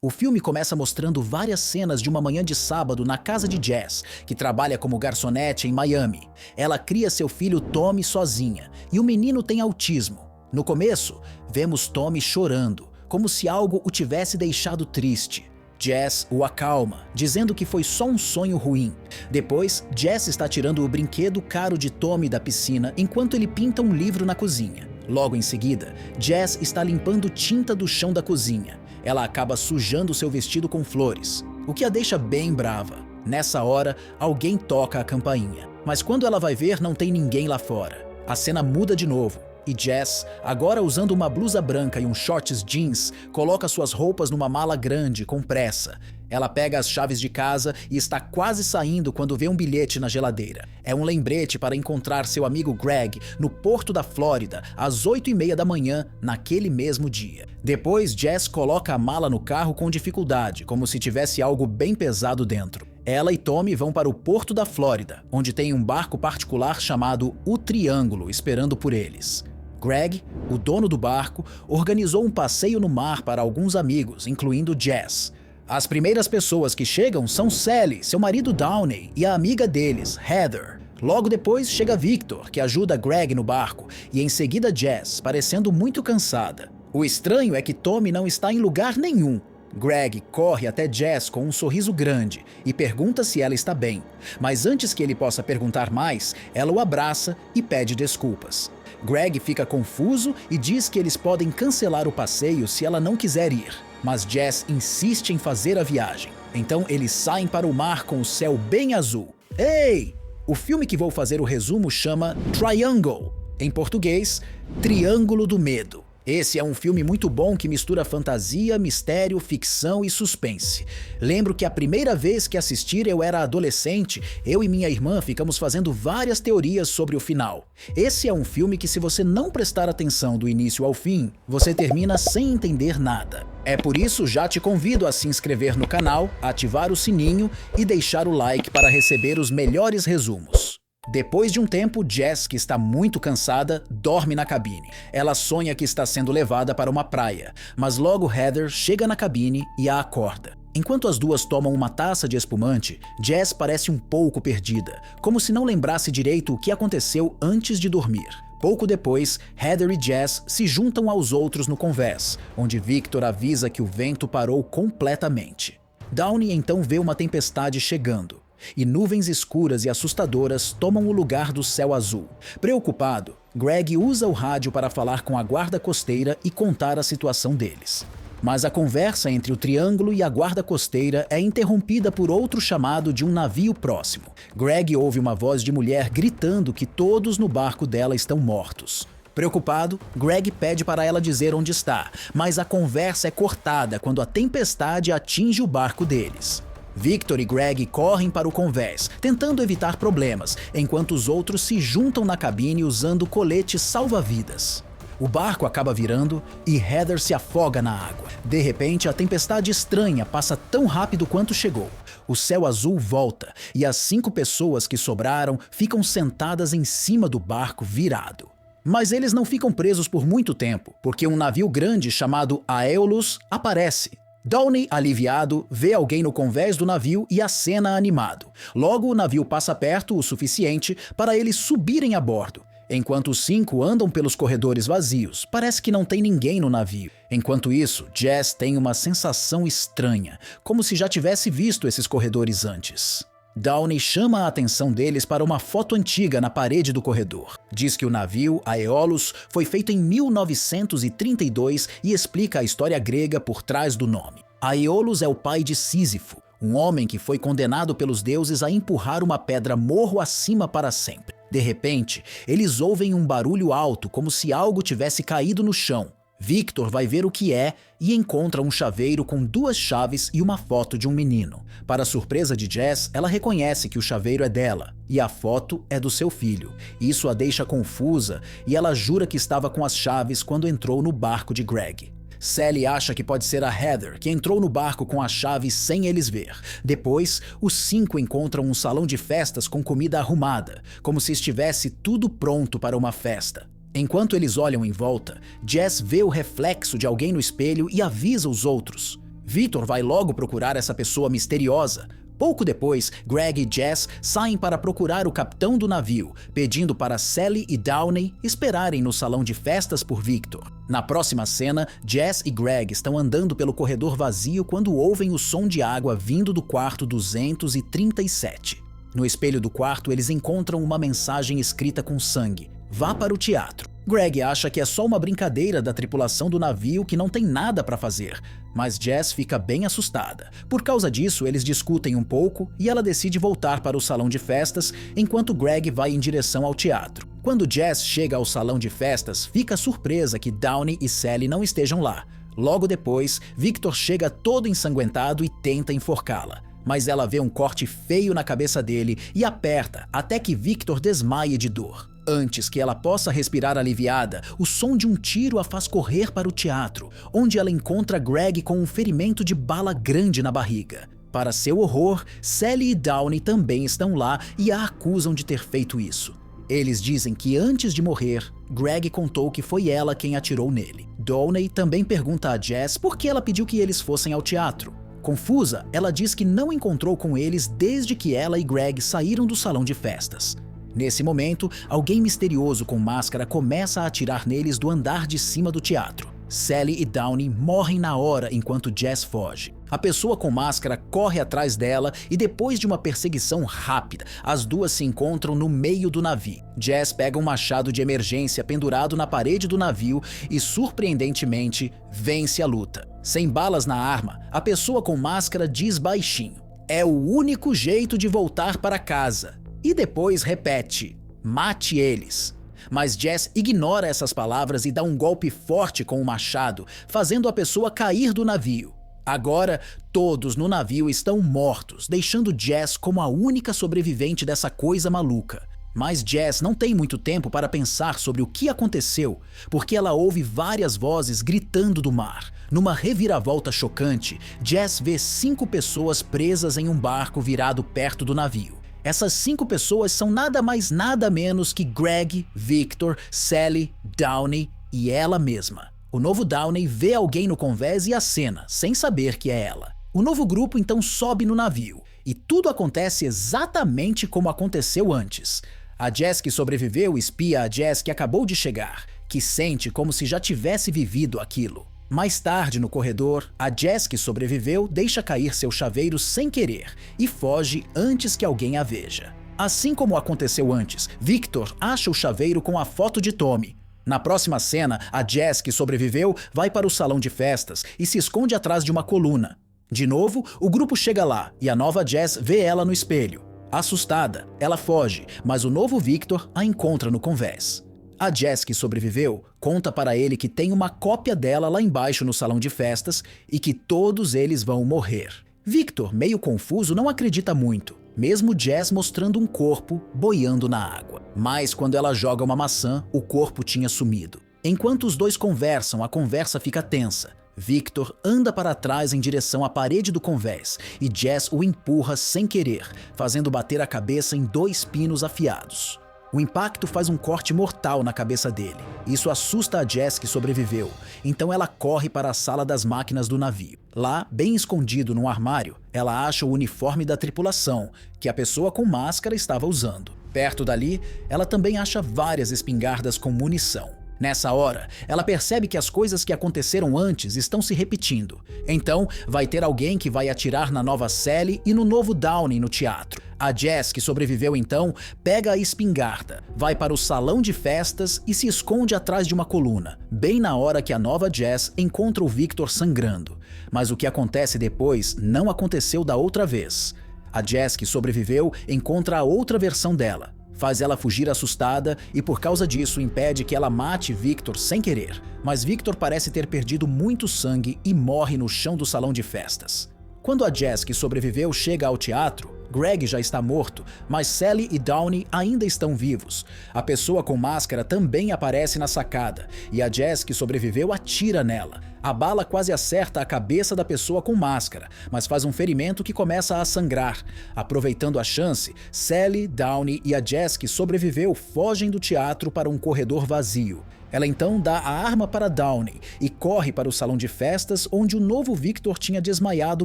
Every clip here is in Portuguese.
O filme começa mostrando várias cenas de uma manhã de sábado na casa de Jess, que trabalha como garçonete em Miami. Ela cria seu filho Tommy sozinha, e o menino tem autismo. No começo, vemos Tommy chorando, como se algo o tivesse deixado triste. Jess o acalma, dizendo que foi só um sonho ruim. Depois, Jess está tirando o brinquedo caro de Tommy da piscina enquanto ele pinta um livro na cozinha. Logo em seguida, Jess está limpando tinta do chão da cozinha. Ela acaba sujando seu vestido com flores, o que a deixa bem brava. Nessa hora, alguém toca a campainha, mas quando ela vai ver, não tem ninguém lá fora. A cena muda de novo. E Jess, agora usando uma blusa branca e um shorts jeans, coloca suas roupas numa mala grande, com pressa. Ela pega as chaves de casa e está quase saindo quando vê um bilhete na geladeira. É um lembrete para encontrar seu amigo Greg no porto da Flórida, às 8h30 da manhã, naquele mesmo dia. Depois, Jess coloca a mala no carro com dificuldade, como se tivesse algo bem pesado dentro. Ela e Tommy vão para o porto da Flórida, onde tem um barco particular chamado O Triângulo esperando por eles. Greg, o dono do barco, organizou um passeio no mar para alguns amigos, incluindo Jess. As primeiras pessoas que chegam são Sally, seu marido Downey, e a amiga deles, Heather. Logo depois chega Victor, que ajuda Greg no barco, e em seguida Jess, parecendo muito cansada. O estranho é que Tommy não está em lugar nenhum. Greg corre até Jess com um sorriso grande e pergunta se ela está bem. Mas antes que ele possa perguntar mais, ela o abraça e pede desculpas. Greg fica confuso e diz que eles podem cancelar o passeio se ela não quiser ir. Mas Jess insiste em fazer a viagem. Então eles saem para o mar com o céu bem azul. Ei! O filme que vou fazer o resumo chama Triangle. Em português, Triângulo do Medo. Esse é um filme muito bom que mistura fantasia, mistério, ficção e suspense. Lembro que a primeira vez que assisti eu era adolescente, eu e minha irmã ficamos fazendo várias teorias sobre o final. Esse é um filme que, se você não prestar atenção do início ao fim, você termina sem entender nada. É por isso já te convido a se inscrever no canal, ativar o sininho e deixar o like para receber os melhores resumos. Depois de um tempo, Jess, que está muito cansada, dorme na cabine. Ela sonha que está sendo levada para uma praia, mas logo Heather chega na cabine e a acorda. Enquanto as duas tomam uma taça de espumante, Jess parece um pouco perdida, como se não lembrasse direito o que aconteceu antes de dormir. Pouco depois, Heather e Jess se juntam aos outros no convés, onde Victor avisa que o vento parou completamente. Downey então vê uma tempestade chegando. E nuvens escuras e assustadoras tomam o lugar do céu azul. Preocupado, Greg usa o rádio para falar com a guarda costeira e contar a situação deles. Mas a conversa entre o Triângulo e a guarda costeira é interrompida por outro chamado de um navio próximo. Greg ouve uma voz de mulher gritando que todos no barco dela estão mortos. Preocupado, Greg pede para ela dizer onde está, mas a conversa é cortada quando a tempestade atinge o barco deles. Victor e Greg correm para o convés, tentando evitar problemas, enquanto os outros se juntam na cabine usando coletes salva-vidas. O barco acaba virando e Heather se afoga na água. De repente, a tempestade estranha passa tão rápido quanto chegou. O céu azul volta e as 5 pessoas que sobraram ficam sentadas em cima do barco virado. Mas eles não ficam presos por muito tempo, porque um navio grande chamado Aeolus aparece. Downey, aliviado, vê alguém no convés do navio e acena animado. Logo, o navio passa perto o suficiente para eles subirem a bordo. Enquanto os 5 andam pelos corredores vazios, parece que não tem ninguém no navio. Enquanto isso, Jess tem uma sensação estranha, como se já tivesse visto esses corredores antes. Downey chama a atenção deles para uma foto antiga na parede do corredor. Diz que o navio, Aeolus, foi feito em 1932 e explica a história grega por trás do nome. Aeolus é o pai de Sísifo, um homem que foi condenado pelos deuses a empurrar uma pedra morro acima para sempre. De repente, eles ouvem um barulho alto, como se algo tivesse caído no chão. Victor vai ver o que é e encontra um chaveiro com 2 chaves e uma foto de um menino. Para a surpresa de Jess, ela reconhece que o chaveiro é dela e a foto é do seu filho. Isso a deixa confusa e ela jura que estava com as chaves quando entrou no barco de Greg. Sally acha que pode ser a Heather, que entrou no barco com as chaves sem eles ver. Depois, os 5 encontram um salão de festas com comida arrumada, como se estivesse tudo pronto para uma festa. Enquanto eles olham em volta, Jess vê o reflexo de alguém no espelho e avisa os outros. Victor vai logo procurar essa pessoa misteriosa. Pouco depois, Greg e Jess saem para procurar o capitão do navio, pedindo para Sally e Downey esperarem no salão de festas por Victor. Na próxima cena, Jess e Greg estão andando pelo corredor vazio quando ouvem o som de água vindo do quarto 237. No espelho do quarto, eles encontram uma mensagem escrita com sangue: "Vá para o teatro". Greg acha que é só uma brincadeira da tripulação do navio que não tem nada para fazer, mas Jess fica bem assustada. Por causa disso, eles discutem um pouco e ela decide voltar para o salão de festas, enquanto Greg vai em direção ao teatro. Quando Jess chega ao salão de festas, fica surpresa que Downey e Sally não estejam lá. Logo depois, Victor chega todo ensanguentado e tenta enforcá-la, mas ela vê um corte feio na cabeça dele e aperta até que Victor desmaie de dor. Antes que ela possa respirar aliviada, o som de um tiro a faz correr para o teatro, onde ela encontra Greg com um ferimento de bala grande na barriga. Para seu horror, Sally e Downey também estão lá e a acusam de ter feito isso. Eles dizem que antes de morrer, Greg contou que foi ela quem atirou nele. Downey também pergunta a Jess por que ela pediu que eles fossem ao teatro. Confusa, ela diz que não encontrou com eles desde que ela e Greg saíram do salão de festas. Nesse momento, alguém misterioso com máscara começa a atirar neles do andar de cima do teatro. Sally e Downey morrem na hora enquanto Jess foge. A pessoa com máscara corre atrás dela e depois de uma perseguição rápida, as duas se encontram no meio do navio. Jess pega um machado de emergência pendurado na parede do navio e, surpreendentemente, vence a luta. Sem balas na arma, a pessoa com máscara diz baixinho: "É o único jeito de voltar para casa." E depois repete: "Mate eles." Mas Jess ignora essas palavras e dá um golpe forte com o machado, fazendo a pessoa cair do navio. Agora, todos no navio estão mortos, deixando Jess como a única sobrevivente dessa coisa maluca. Mas Jess não tem muito tempo para pensar sobre o que aconteceu, porque ela ouve várias vozes gritando do mar. Numa reviravolta chocante, Jess vê 5 pessoas presas em um barco virado perto do navio. Essas 5 pessoas são nada mais nada menos que Greg, Victor, Sally, Downey e ela mesma. O novo Downey vê alguém no convés e acena, sem saber que é ela. O novo grupo então sobe no navio, e tudo acontece exatamente como aconteceu antes. A Jess que sobreviveu espia a Jess que acabou de chegar, que sente como se já tivesse vivido aquilo. Mais tarde, no corredor, a Jess que sobreviveu deixa cair seu chaveiro sem querer e foge antes que alguém a veja. Assim como aconteceu antes, Victor acha o chaveiro com a foto de Tommy. Na próxima cena, a Jess que sobreviveu vai para o salão de festas e se esconde atrás de uma coluna. De novo, o grupo chega lá e a nova Jess vê ela no espelho. Assustada, ela foge, mas o novo Victor a encontra no convés. A Jess que sobreviveu conta para ele que tem uma cópia dela lá embaixo no salão de festas e que todos eles vão morrer. Victor, meio confuso, não acredita muito, mesmo Jess mostrando um corpo boiando na água. Mas quando ela joga uma maçã, o corpo tinha sumido. Enquanto os dois conversam, a conversa fica tensa. Victor anda para trás em direção à parede do convés e Jess o empurra sem querer, fazendo bater a cabeça em 2 pinos afiados. O impacto faz um corte mortal na cabeça dele. Isso assusta a Jess que sobreviveu, então ela corre para a sala das máquinas do navio. Lá, bem escondido num armário, ela acha o uniforme da tripulação, que a pessoa com máscara estava usando. Perto dali, ela também acha várias espingardas com munição. Nessa hora, ela percebe que as coisas que aconteceram antes estão se repetindo. Então, vai ter alguém que vai atirar na nova Sally e no novo Downey no teatro. A Jess, que sobreviveu então, pega a espingarda, vai para o salão de festas e se esconde atrás de uma coluna, bem na hora que a nova Jess encontra o Victor sangrando. Mas o que acontece depois não aconteceu da outra vez. A Jess, que sobreviveu, encontra a outra versão dela. Faz ela fugir assustada e por causa disso impede que ela mate Victor sem querer. Mas Victor parece ter perdido muito sangue e morre no chão do salão de festas. Quando a Jess que sobreviveu chega ao teatro, Greg já está morto, mas Sally e Downey ainda estão vivos. A pessoa com máscara também aparece na sacada e a Jess que sobreviveu atira nela. A bala quase acerta a cabeça da pessoa com máscara, mas faz um ferimento que começa a sangrar. Aproveitando a chance, Sally, Downey e a Jess que sobreviveu fogem do teatro para um corredor vazio. Ela então dá a arma para Downey e corre para o salão de festas onde o novo Victor tinha desmaiado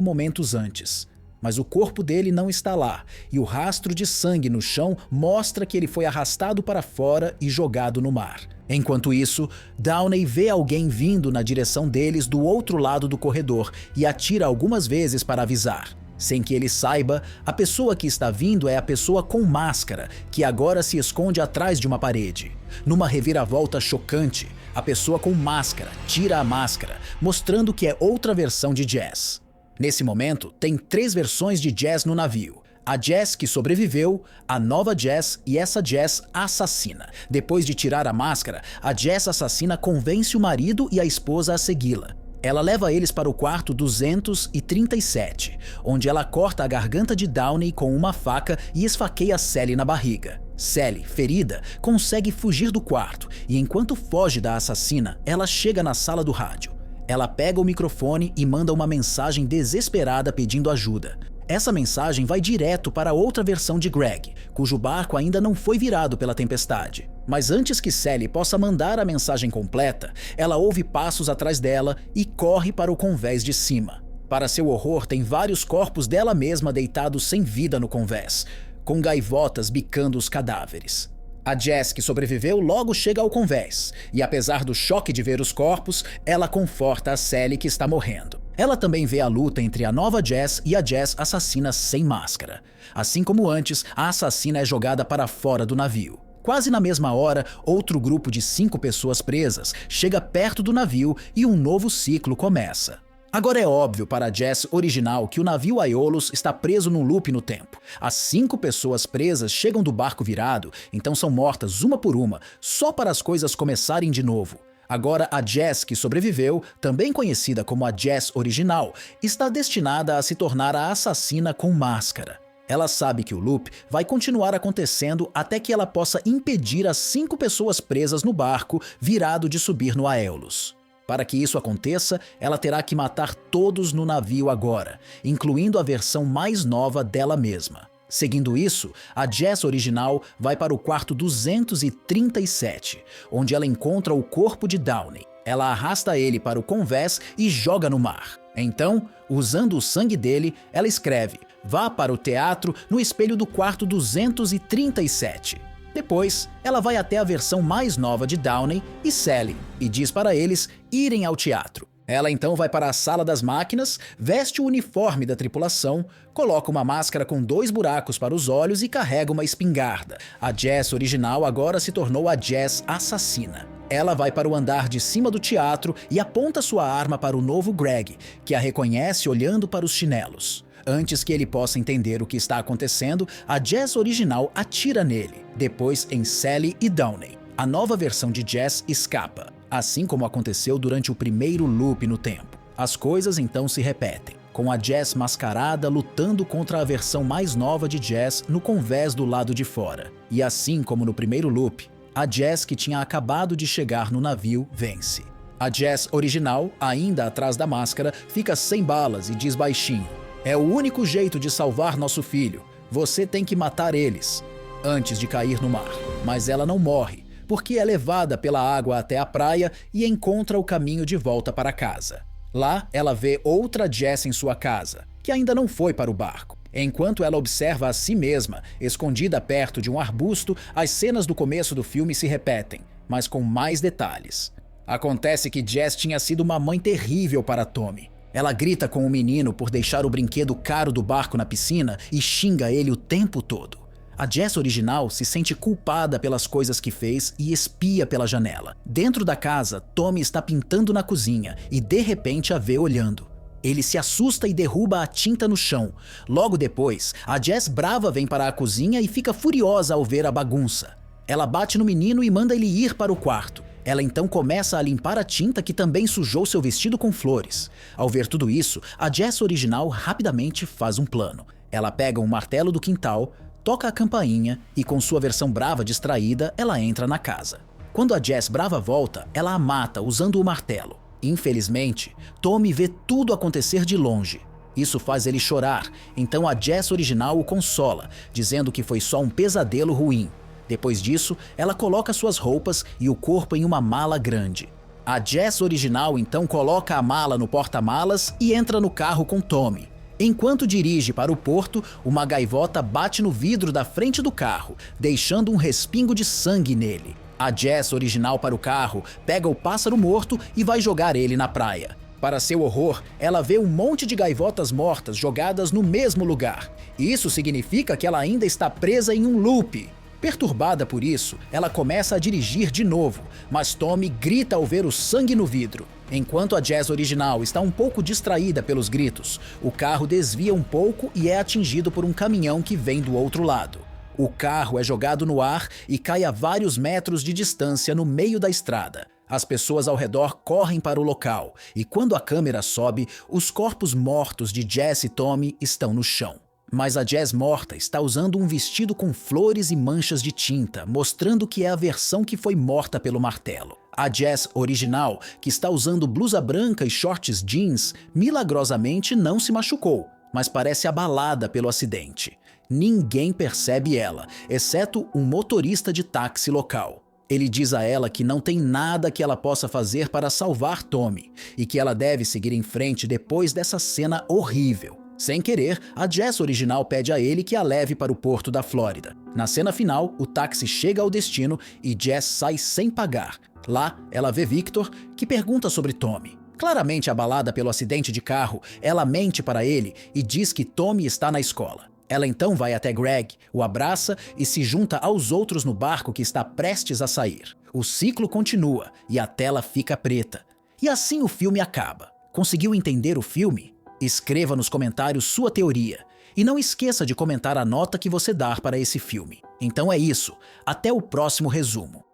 momentos antes. Mas o corpo dele não está lá, e o rastro de sangue no chão mostra que ele foi arrastado para fora e jogado no mar. Enquanto isso, Downey vê alguém vindo na direção deles do outro lado do corredor e atira algumas vezes para avisar. Sem que ele saiba, a pessoa que está vindo é a pessoa com máscara, que agora se esconde atrás de uma parede. Numa reviravolta chocante, a pessoa com máscara tira a máscara, mostrando que é outra versão de Jess. Nesse momento, tem 3 versões de Jess no navio. A Jess que sobreviveu, a nova Jess e essa Jess assassina. Depois de tirar a máscara, a Jess assassina convence o marido e a esposa a segui-la. Ela leva eles para o quarto 237, onde ela corta a garganta de Downey com uma faca e esfaqueia Sally na barriga. Sally, ferida, consegue fugir do quarto e enquanto foge da assassina, ela chega na sala do rádio. Ela pega o microfone e manda uma mensagem desesperada pedindo ajuda. Essa mensagem vai direto para outra versão de Greg, cujo barco ainda não foi virado pela tempestade. Mas antes que Sally possa mandar a mensagem completa, ela ouve passos atrás dela e corre para o convés de cima. Para seu horror, tem vários corpos dela mesma deitados sem vida no convés, com gaivotas bicando os cadáveres. A Jess, que sobreviveu, logo chega ao convés, e apesar do choque de ver os corpos, ela conforta a Sally que está morrendo. Ela também vê a luta entre a nova Jess e a Jess assassina sem máscara. Assim como antes, a assassina é jogada para fora do navio. Quase na mesma hora, outro grupo de 5 pessoas presas chega perto do navio e um novo ciclo começa. Agora é óbvio para a Jess original que o navio Aiolos está preso num loop no tempo. As 5 pessoas presas chegam do barco virado, então são mortas uma por uma, só para as coisas começarem de novo. Agora a Jess que sobreviveu, também conhecida como a Jess original, está destinada a se tornar a assassina com máscara. Ela sabe que o loop vai continuar acontecendo até que ela possa impedir as 5 pessoas presas no barco virado de subir no Aiolos. Para que isso aconteça, ela terá que matar todos no navio agora, incluindo a versão mais nova dela mesma. Seguindo isso, a Jess original vai para o quarto 237, onde ela encontra o corpo de Downey. Ela arrasta ele para o convés e joga no mar. Então, usando o sangue dele, ela escreve: "Vá para o teatro no espelho do quarto 237. Depois, ela vai até a versão mais nova de Downey e Sally e diz para eles irem ao teatro. Ela então vai para a sala das máquinas, veste o uniforme da tripulação, coloca uma máscara com 2 buracos para os olhos e carrega uma espingarda. A Jess original agora se tornou a Jess assassina. Ela vai para o andar de cima do teatro e aponta sua arma para o novo Greg, que a reconhece olhando para os chinelos. Antes que ele possa entender o que está acontecendo, a Jess original atira nele, depois em Sally e Downey. A nova versão de Jess escapa, assim como aconteceu durante o primeiro loop no tempo. As coisas então se repetem, com a Jess mascarada lutando contra a versão mais nova de Jess no convés do lado de fora. E assim como no primeiro loop, a Jess que tinha acabado de chegar no navio vence. A Jess original, ainda atrás da máscara, fica sem balas e diz baixinho: "É o único jeito de salvar nosso filho. Você tem que matar eles", antes de cair no mar. Mas ela não morre, porque é levada pela água até a praia e encontra o caminho de volta para casa. Lá, ela vê outra Jess em sua casa, que ainda não foi para o barco. Enquanto ela observa a si mesma, escondida perto de um arbusto, as cenas do começo do filme se repetem, mas com mais detalhes. Acontece que Jess tinha sido uma mãe terrível para Tommy. Ela grita com o menino por deixar o brinquedo caro do barco na piscina e xinga ele o tempo todo. A Jess original se sente culpada pelas coisas que fez e espia pela janela. Dentro da casa, Tommy está pintando na cozinha e de repente a vê olhando. Ele se assusta e derruba a tinta no chão. Logo depois, a Jess brava vem para a cozinha e fica furiosa ao ver a bagunça. Ela bate no menino e manda ele ir para o quarto. Ela então começa a limpar a tinta que também sujou seu vestido com flores. Ao ver tudo isso, a Jess original rapidamente faz um plano. Ela pega um martelo do quintal, toca a campainha e com sua versão brava distraída, ela entra na casa. Quando a Jess brava volta, ela a mata usando o martelo. Infelizmente, Tommy vê tudo acontecer de longe. Isso faz ele chorar, então a Jess original o consola, dizendo que foi só um pesadelo ruim. Depois disso, ela coloca suas roupas e o corpo em uma mala grande. A Jess original então coloca a mala no porta-malas e entra no carro com Tommy. Enquanto dirige para o porto, uma gaivota bate no vidro da frente do carro, deixando um respingo de sangue nele. A Jess original para o carro pega o pássaro morto e vai jogar ele na praia. Para seu horror, ela vê um monte de gaivotas mortas jogadas no mesmo lugar. Isso significa que ela ainda está presa em um loop. Perturbada por isso, ela começa a dirigir de novo, mas Tommy grita ao ver o sangue no vidro. Enquanto a Jess original está um pouco distraída pelos gritos, o carro desvia um pouco e é atingido por um caminhão que vem do outro lado. O carro é jogado no ar e cai a vários metros de distância no meio da estrada. As pessoas ao redor correm para o local e quando a câmera sobe, os corpos mortos de Jess e Tommy estão no chão. Mas a Jess morta está usando um vestido com flores e manchas de tinta, mostrando que é a versão que foi morta pelo martelo. A Jess original, que está usando blusa branca e shorts jeans, milagrosamente não se machucou, mas parece abalada pelo acidente. Ninguém percebe ela, exceto um motorista de táxi local. Ele diz a ela que não tem nada que ela possa fazer para salvar Tommy e que ela deve seguir em frente depois dessa cena horrível. Sem querer, a Jess original pede a ele que a leve para o porto da Flórida. Na cena final, o táxi chega ao destino e Jess sai sem pagar. Lá, ela vê Victor, que pergunta sobre Tommy. Claramente abalada pelo acidente de carro, ela mente para ele e diz que Tommy está na escola. Ela então vai até Greg, o abraça e se junta aos outros no barco que está prestes a sair. O ciclo continua e a tela fica preta. E assim o filme acaba. Conseguiu entender o filme? Escreva nos comentários sua teoria. E não esqueça de comentar a nota que você dar para esse filme. Então é isso. Até o próximo resumo.